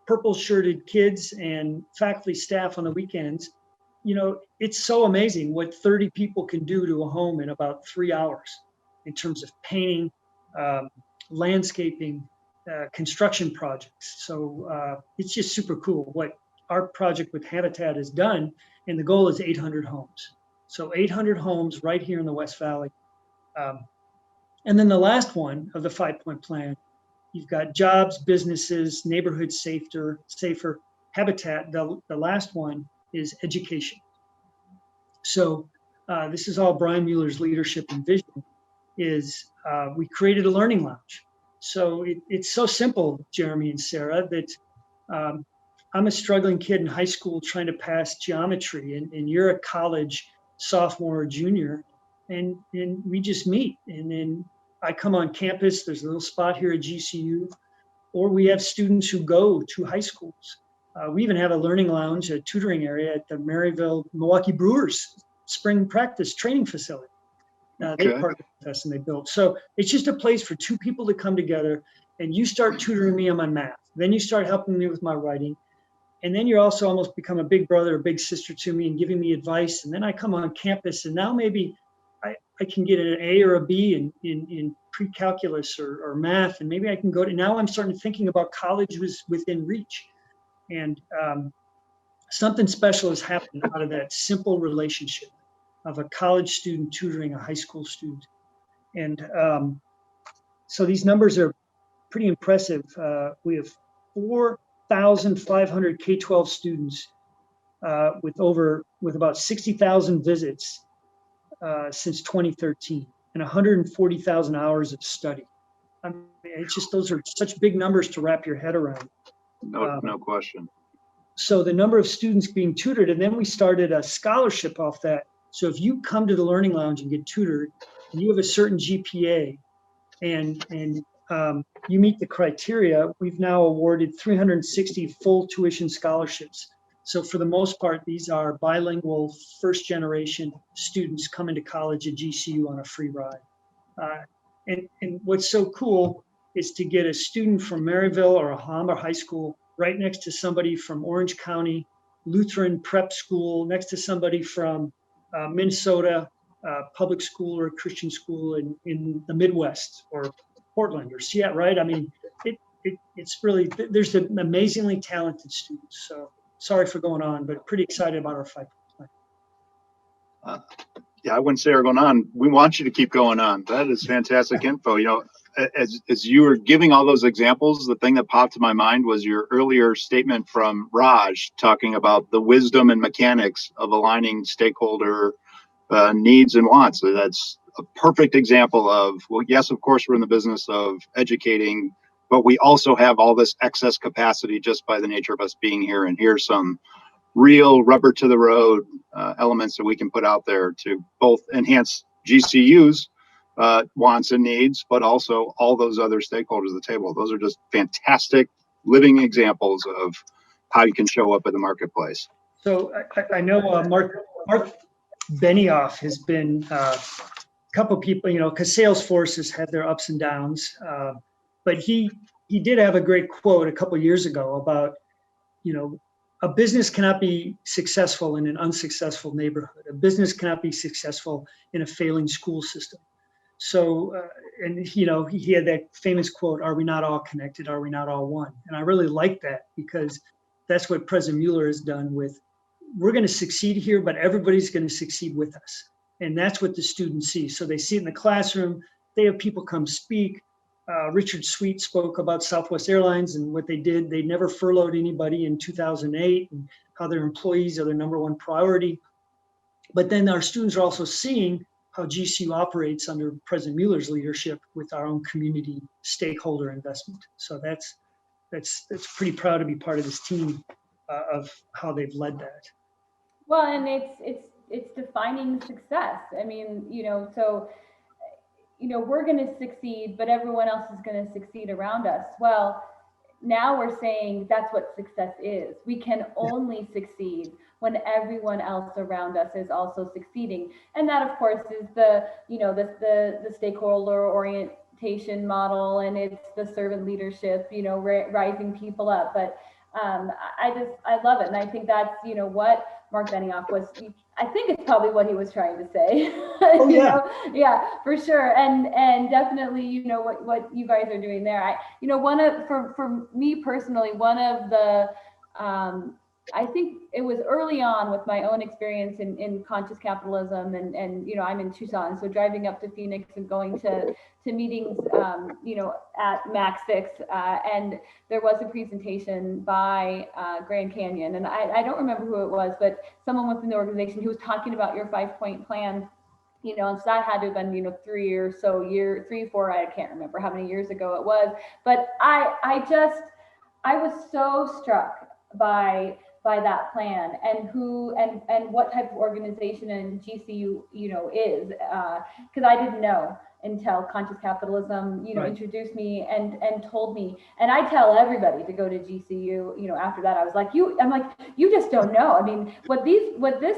Purple shirted kids and faculty staff on the weekends. It's so amazing what 30 people can do to a home in about 3 hours in terms of painting, landscaping, construction projects. So it's just super cool what our project with Habitat has done. And the goal is 800 homes. So 800 homes right here in the West Valley. And then the last one of the 5-point plan, you've got jobs, businesses, neighborhoods safer, Habitat. The last one is education. So this is all Brian Mueller's leadership and vision. Is we created a learning lounge. So it's so simple, Jeremy and Sarah, that I'm a struggling kid in high school trying to pass geometry, and you're a college sophomore or junior, and we just meet. And then I come on campus, there's a little spot here at GCU, or we have students who go to high schools. We even have a learning lounge, a tutoring area at the Maryville Milwaukee Brewers spring practice training facility. They partnered with us and they built. So it's just a place for two people to come together, and you start tutoring me on my math. Then you start helping me with my writing. And then you're also almost become a big brother or big sister to me and giving me advice. And then I come on campus, and now maybe I can get an A or a B in pre-calculus or math. And maybe I can go to, now I'm starting thinking about college was within reach. And something special has happened out of that simple relationship of a college student tutoring a high school student. And so these numbers are pretty impressive. We have 4,500 K-12 students with about 60,000 visits since 2013 and 140,000 hours of study. I mean, it's just, those are such big numbers to wrap your head around. No question. So the number of students being tutored, and then we started a scholarship off that. So if you come to the Learning Lounge and get tutored, and you have a certain GPA, and you meet the criteria, we've now awarded 360 full tuition scholarships. So for the most part, these are bilingual first generation students coming to college at GCU on a free ride. And what's so cool is to get a student from Maryville or Alhambra High School right next to somebody from Orange County Lutheran Prep School, next to somebody from Minnesota public school or Christian school in the Midwest or Portland or Seattle, right? I mean, it's really, there's an amazingly talented students. So sorry for going on, but pretty excited about our 5-point plan. Yeah, I wouldn't say we're going on. We want you to keep going on. That is fantastic info. As you were giving all those examples, the thing that popped to my mind was your earlier statement from Raj talking about the wisdom and mechanics of aligning stakeholder needs and wants. So that's a perfect example of, well, yes, of course, we're in the business of educating, but we also have all this excess capacity just by the nature of us being here. And here's some real rubber to the road elements that we can put out there to both enhance GCU's wants and needs, but also all those other stakeholders at the table. Those are just fantastic living examples of how you can show up in the marketplace. So I know Mark Benioff has been a couple people, because Salesforce has had their ups and downs, but he did have a great quote a couple of years ago about, a business cannot be successful in an unsuccessful neighborhood. A business cannot be successful in a failing school system. So, and he had that famous quote, "Are we not all connected? Are we not all one?" And I really like that, because that's what President Mueller has done with, we're going to succeed here, but everybody's going to succeed with us. And that's what the students see. So they see it in the classroom. They have people come speak. Richard Sweet spoke about Southwest Airlines and what they did. They never furloughed anybody in 2008, and how their employees are their number one priority. But then our students are also seeing how GCU operates under President Mueller's leadership with our own community stakeholder investment. So that's pretty proud to be part of this team of how they've led that. Well, and it's defining success. I mean, so we're going to succeed, but everyone else is going to succeed around us. Well, now we're saying that's what success is. We can only succeed when everyone else around us is also succeeding. And that, of course, is the stakeholder orientation model, and it's the servant leadership, rising people up. But I love it. And I think that's, what Mark Benioff was, I think it's probably what he was trying to say. Oh, yeah. Yeah, for sure. And definitely, what you guys are doing there. For me personally, one of the, I think it was early on with my own experience in conscious capitalism, and I'm in Tucson, so driving up to Phoenix and going to meetings, at Max Fix, and there was a presentation by Grand Canyon, and I don't remember who it was, but someone within the organization who was talking about your 5-point plan. And so that had to have been, 3 or 4, I can't remember how many years ago it was, but I was so struck by that plan, and who and what type of organization and GCU is, because I didn't know until Conscious Capitalism Right. introduced me and told me. And I tell everybody to go to GCU. After that, I was like, I'm like, you just don't know. I mean, what this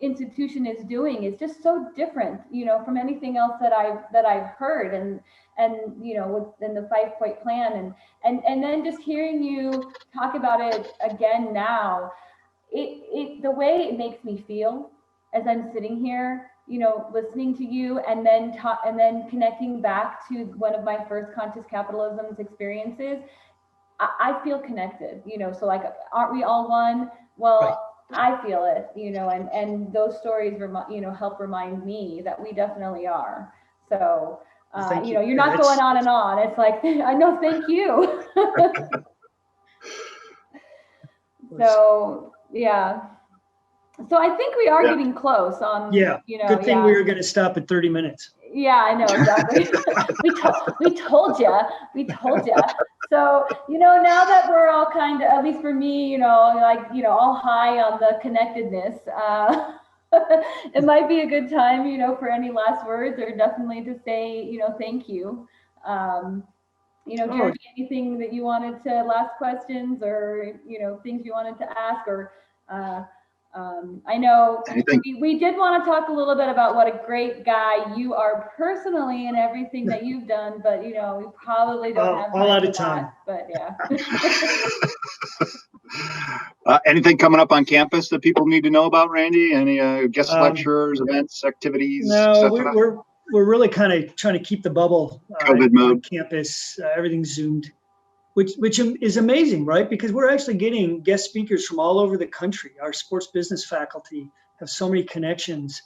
institution is doing is just so different, from anything else that I've heard, and within the 5-point plan, and then just hearing you talk about it again now, the way it makes me feel as I'm sitting here, listening to you, and then connecting back to one of my first Conscious Capitalism's experiences, I feel connected, so like, aren't we all one? Well, right. I feel it, and those stories help remind me that we definitely are. So, you're not going on and on. It's like, I know, thank you. So, yeah. So I think we are getting close on, good thing we were going to stop at 30 minutes. Yeah, I know, exactly. we told you. So, now that we're all kind of, at least for me, all high on the connectedness, it might be a good time, for any last words, or definitely to say, thank you. Jeremy, anything that you wanted to, last questions, or, things you wanted to ask, or, I know we did want to talk a little bit about what a great guy you are personally and everything that you've done, but we probably don't have all out of time. But yeah. Anything coming up on campus that people need to know about, Randy? Any guest lectures, events, activities? No, we're really kind of trying to keep the bubble on campus. Everything's Zoomed. Which is amazing, right? Because we're actually getting guest speakers from all over the country. Our sports business faculty have so many connections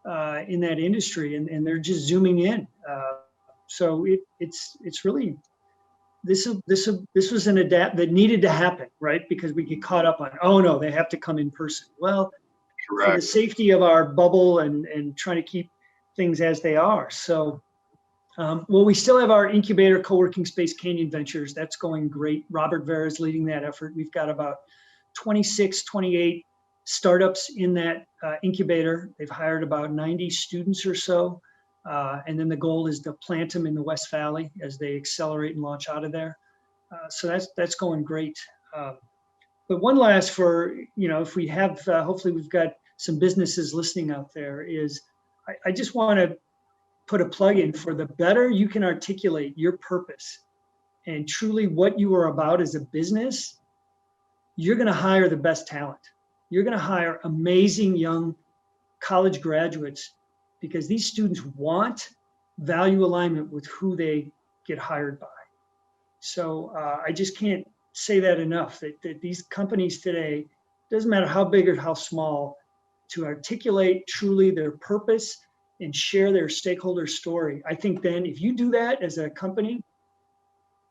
in that industry, and they're just zooming in. So it's really, this was an adapt that needed to happen, right? Because we get caught up on, oh no, they have to come in person. Well, correct. For the safety of our bubble and trying to keep things as they are. So. Well, we still have our incubator co-working space, Canyon Ventures. That's going great. Robert Vera is leading that effort. We've got about 26, 28 startups in that incubator. They've hired about 90 students or so. And then the goal is to plant them in the West Valley as they accelerate and launch out of there. So that's going great. But one last for, if we have, hopefully we've got some businesses listening out there, is I just want to put a plug in for the better you can articulate your purpose and truly what you are about as a business, you're going to hire the best talent. You're going to hire amazing young college graduates, because these students want value alignment with who they get hired by. So I just can't say that enough, that these companies today, doesn't matter how big or how small, to articulate truly their purpose and share their stakeholder story. I think then if you do that as a company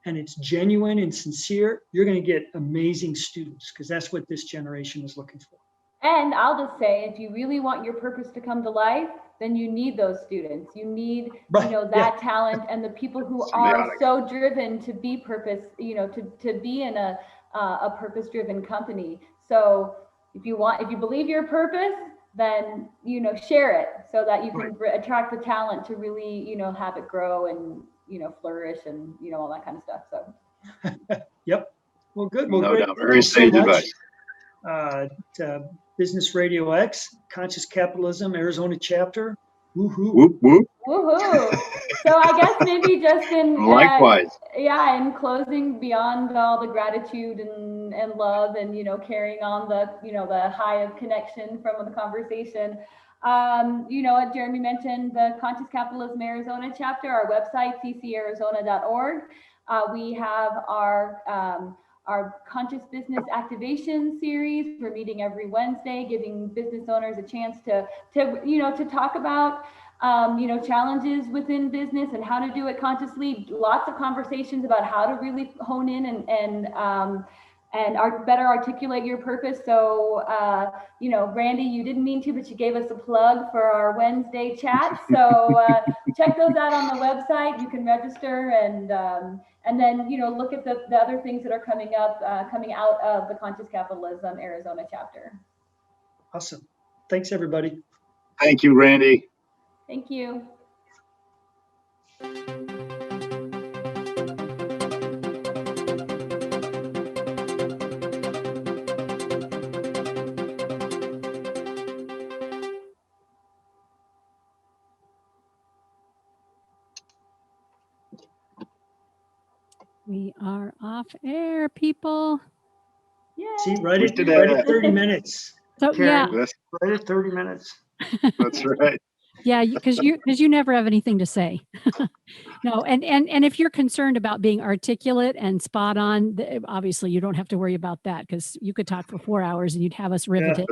and it's genuine and sincere, you're going to get amazing students, because that's what this generation is looking for. And I'll just say, if you really want your purpose to come to life, then you need those students. You need, that talent, and the people who are so driven to be purpose, to be in a purpose-driven company. So if you believe your purpose, then, share it so that you can attract the talent to really, have it grow and, flourish and, all that kind of stuff. So. Yep. Well, good. Well, No great. doubt. Thank Very you so sage much. advice. Business Radio X, Conscious Capitalism, Arizona chapter. Woohoo. Whoop, whoop. Woohoo. So I guess maybe just Likewise. In closing, beyond all the gratitude and love and, carrying on the high of connection from the conversation, Jeremy mentioned the Conscious Capitalism Arizona chapter, our website, ccarizona.org. We have our Conscious Business Activation series. We're meeting every Wednesday, giving business owners a chance to talk about challenges within business and how to do it consciously. Lots of conversations about how to really hone in and better articulate your purpose. So, Randy, you didn't mean to, but you gave us a plug for our Wednesday chat. So check those out on the website. You can register and then, look at the other things that are coming out of the Conscious Capitalism Arizona chapter. Awesome. Thanks, everybody. Thank you, Randy. Thank you. We are off air, people. Yay. See, right at 30 minutes. So Karen, yeah, right at 30 minutes. That's right. yeah, because you never have anything to say. No, and if you're concerned about being articulate and spot on, obviously you don't have to worry about that, because you could talk for 4 hours and you'd have us riveted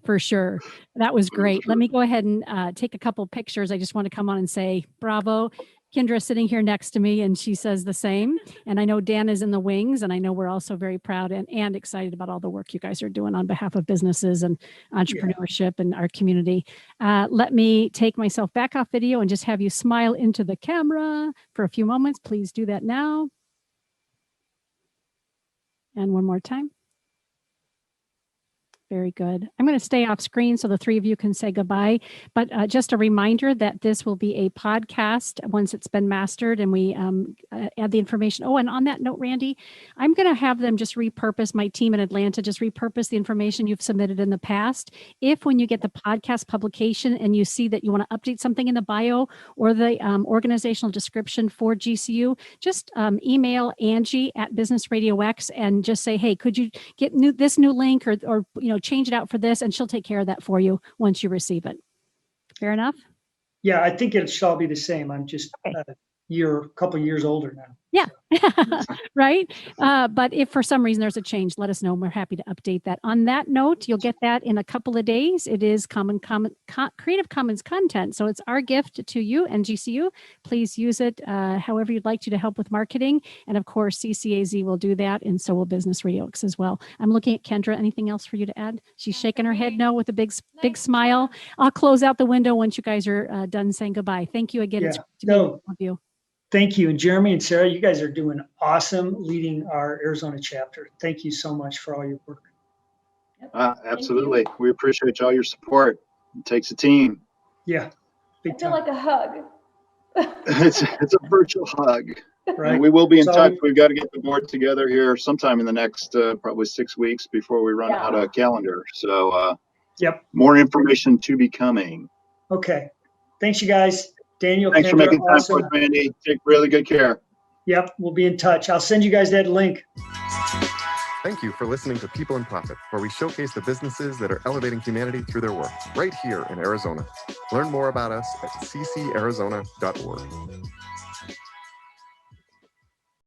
for sure. That was great. Let me go ahead and take a couple pictures. I just want to come on and say bravo. Kendra sitting here next to me, and she says the same. And I know Dan is in the wings, and I know we're also very proud and excited about all the work you guys are doing on behalf of businesses and entrepreneurship and our community. Let me take myself back off video and just have you smile into the camera for a few moments. Please do that now. And one more time. Very good. I'm going to stay off screen so the three of you can say goodbye. But just a reminder that this will be a podcast once it's been mastered and we add the information. Oh, and on that note, Randy, I'm going to have them just repurpose, my team in Atlanta, just repurpose the information you've submitted in the past. If when you get the podcast publication and you see that you want to update something in the bio or the organizational description for GCU, just email Angie at Business Radio X and just say, hey, could you get this new link or change it out for this, and she'll take care of that for you once you receive it. Fair enough? Yeah, I think it shall be the same. I'm just a couple years older now. Yeah, right. But if for some reason there's a change, let us know. We're happy to update that. On that note, you'll get that in a couple of days. It is Creative Commons content. So it's our gift to you and GCU. Please use it however you'd like to help with marketing. And of course, CCAZ will do that. And so will Business Radio X as well. I'm looking at Kendra. Anything else for you to add? She's shaking her head no with a big smile. I'll close out the window once you guys are done saying goodbye. Thank you again. Yeah. It's great to be with all of you. Thank you. And Jeremy and Sarah, you guys are doing awesome leading our Arizona chapter. Thank you so much for all your work. Absolutely. We appreciate all your support. It takes a team. Yeah. I feel like a hug. It's a virtual hug. Right. And we will be in touch. We've got to get the board together here sometime in the next probably 6 weeks before we run out of calendar. So more information to be coming. Okay. Thanks, you guys. Daniel, thanks Kendra, for making time awesome. for us, Randy. Take really good care. Yep, we'll be in touch. I'll send you guys that link. Thank you for listening to People in Profit, where we showcase the businesses that are elevating humanity through their work, right here in Arizona. Learn more about us at ccarizona.org.